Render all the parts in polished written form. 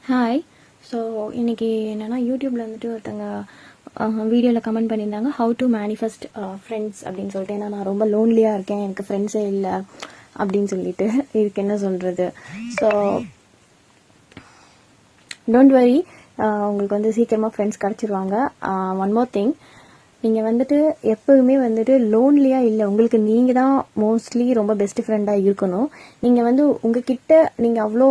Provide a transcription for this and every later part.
Hi. So இன்றைக்கி என்னென்னா யூடியூப்பில் வந்துட்டு ஒருத்தங்க வீடியோவில் கமெண்ட் பண்ணியிருந்தாங்க, ஹவு டு மேனிஃபெஸ்ட் ஃப்ரெண்ட்ஸ் அப்படின்னு சொல்லிட்டு. ஏன்னா நான் ரொம்ப லோன்லியாக இருக்கேன், எனக்கு ஃப்ரெண்ட்ஸே இல்லை அப்படின்னு சொல்லிட்டு. இதுக்கு என்ன சொல்கிறது? ஸோ டோன்ட் வரி, உங்களுக்கு வந்து சீக்கிரமாக ஃப்ரெண்ட்ஸ் கிடச்சிருவாங்க. ஒன் மோர் திங், நீங்கள் வந்துட்டு எப்போவுமே வந்துட்டு லோன்லியாக இல்லை, உங்களுக்கு நீங்கள் தான் மோஸ்ட்லி ரொம்ப பெஸ்ட் ஃப்ரெண்டாக இருக்கணும். நீங்கள் வந்து உங்ககிட்ட நீங்கள் அவ்வளோ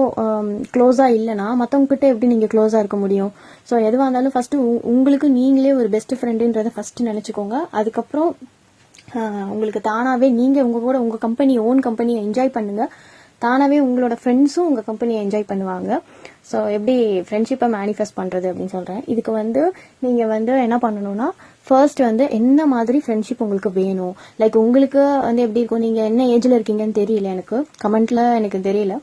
க்ளோஸாக இல்லைனா மற்றவங்ககிட்ட எப்படி நீங்கள் க்ளோஸாக இருக்க முடியும்? ஸோ எதுவாக இருந்தாலும் ஃபஸ்ட்டு உங்களுக்கு நீங்களே ஒரு பெஸ்ட் ஃப்ரெண்டுன்றதை ஃபஸ்ட்டு நினச்சிக்கோங்க. அதுக்கப்புறம் உங்களுக்கு தானாகவே நீங்கள் உங்கள் கூட உங்கள் கம்பெனி ஓன் கம்பெனியை என்ஜாய் பண்ணுங்கள். தானாகவே உங்களோட ஃப்ரெண்ட்ஸும் உங்கள் கம்பெனியை என்ஜாய் பண்ணுவாங்க. ஸோ எப்படி ஃப்ரெண்ட்ஷிப்பை மேனிஃபெஸ்ட் பண்ணுறது அப்படின்னு சொல்கிறேன். இதுக்கு வந்து நீங்கள் வந்து என்ன பண்ணணும்னா, ஃபர்ஸ்ட் வந்து என்ன மாதிரி ஃப்ரெண்ட்ஷிப் உங்களுக்கு வேணும். லைக் உங்களுக்கு வந்து எப்படி இருக்கும், நீங்கள் என்ன ஏஜில் இருக்கீங்கன்னு தெரியல, எனக்கு கமெண்ட்டில் எனக்கு தெரியல.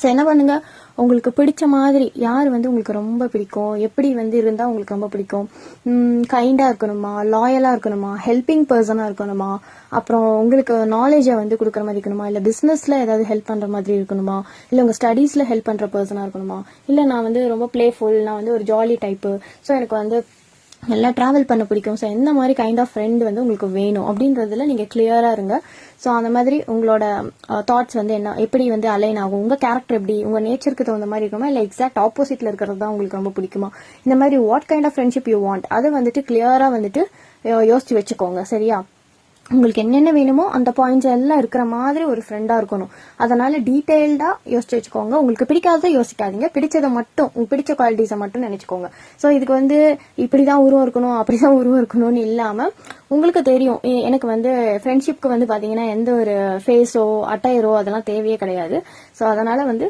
ஸோ என்ன பண்ணுங்க, உங்களுக்கு பிடிச்ச மாதிரி யார் வந்து உங்களுக்கு ரொம்ப பிடிக்கும், எப்படி வந்து இருந்தால் உங்களுக்கு ரொம்ப பிடிக்கும், கைண்டாக இருக்கணுமா, லாயலாக இருக்கணுமா, ஹெல்பிங் பர்சனாக இருக்கணுமா, அப்புறம் உங்களுக்கு நாலேஜை வந்து கொடுக்குற மாதிரி இருக்கணுமா, இல்லை பிஸ்னஸில் ஏதாவது ஹெல்ப் பண்ணுற மாதிரி இருக்கணுமா, இல்லை உங்கள் ஸ்டடீஸில் ஹெல்ப் பண்ணுற பர்சனாக இருக்கணுமா, இல்லை நான் வந்து ரொம்ப பிளேஃபுல், நான் வந்து ஒரு ஜாலி டைப்பு, ஸோ எனக்கு வந்து எல்லாம் ட்ராவல் பண்ண பிடிக்கும். ஸோ எந்த மாதிரி கைண்ட் ஆஃப் ஃப்ரெண்ட் வந்து உங்களுக்கு வேணும் அப்படின்றதுல நீங்கள் கிளியராக இருங்க. ஸோ அந்த மாதிரி உங்களோட தாட்ஸ் வந்து என்ன, எப்படி வந்து அலைன் ஆகும், உங்கள் கேரக்டர் எப்படி, உங்கள் நேச்சருக்கு தகுந்த மாதிரி இருக்குமா, இல்லை எக்ஸாக்ட் ஆப்போசிட்டில் இருக்கிறது தான் உங்களுக்கு ரொம்ப பிடிக்குமா, இந்த மாதிரி what kind of friendship you want, அதை வந்துட்டு கிளியராக வந்துட்டு யோசிச்சு வச்சுக்கோங்க. சரியா? உங்களுக்கு என்னென்ன வேணுமோ அந்த பாயிண்ட்ஸ் எல்லாம் இருக்கிற மாதிரி ஒரு ஃப்ரெண்டாக இருக்கணும். அதனால டீட்டெயில்டாக யோசிச்சு வச்சுக்கோங்க. உங்களுக்கு பிடிக்காததை யோசிக்காதீங்க, பிடிச்சதை மட்டும், உங்களுக்கு பிடிச்ச குவாலிட்டிஸை மட்டும் நினச்சிக்கோங்க. ஸோ இதுக்கு வந்து இப்படி தான் உருவம் இருக்கணும், அப்படி தான் உருவம் இருக்கணும்னு இல்லாமல் உங்களுக்கு தெரியும். எனக்கு வந்து ஃப்ரெண்ட்ஷிப்க்கு வந்து பார்த்தீங்கன்னா எந்த ஒரு ஃபேஸோ அட்டையரோ அதெல்லாம் தேவையே கிடையாது. ஸோ அதனால் வந்து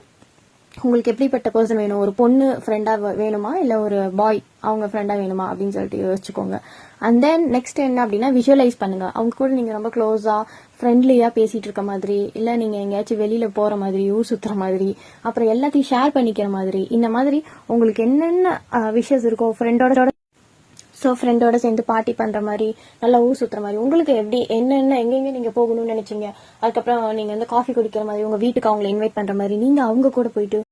உங்களுக்கு எப்படிப்பட்ட பர்சன் வேணும், ஒரு பொண்ணு ஃப்ரெண்டாக வேணுமா, இல்லை ஒரு பாய் அவங்க ஃப்ரெண்டாக வேணுமா அப்படின்னு சொல்லிட்டு யோசிச்சுக்கோங்க. அண்ட் தென் நெக்ஸ்ட் என்ன அப்படின்னா, விஷுவலைஸ் பண்ணுங்க. அவங்க கூட நீங்கள் ரொம்ப க்ளோஸாக ஃப்ரெண்ட்லியாக பேசிகிட்டு இருக்க மாதிரி, இல்லை நீங்கள் எங்கேயாச்சும் வெளியில் போகிற மாதிரி, ஊர் சுற்றுற மாதிரி, அப்புறம் எல்லாத்தையும் ஷேர் பண்ணிக்கிற மாதிரி, இந்த மாதிரி உங்களுக்கு என்னென்ன விஷஸ் இருக்கோ ஃப்ரெண்டோட, ஸோ ஃப்ரெண்டோட சேர்ந்து பார்ட்டி பண்ணுற மாதிரி, நல்லா ஊர் சுற்றுற மாதிரி, உங்களுக்கு எப்படி என்னென்ன எங்கெங்கே நீங்கள் போகணும்னு நினச்சிங்க, அதுக்கப்புறம் நீங்கள் வந்து காஃபி குடிக்கிற மாதிரி, உங்கள் வீட்டுக்கு அவங்களை இன்வைட் பண்ணுற மாதிரி, நீங்கள் அவங்க கூட போயிட்டு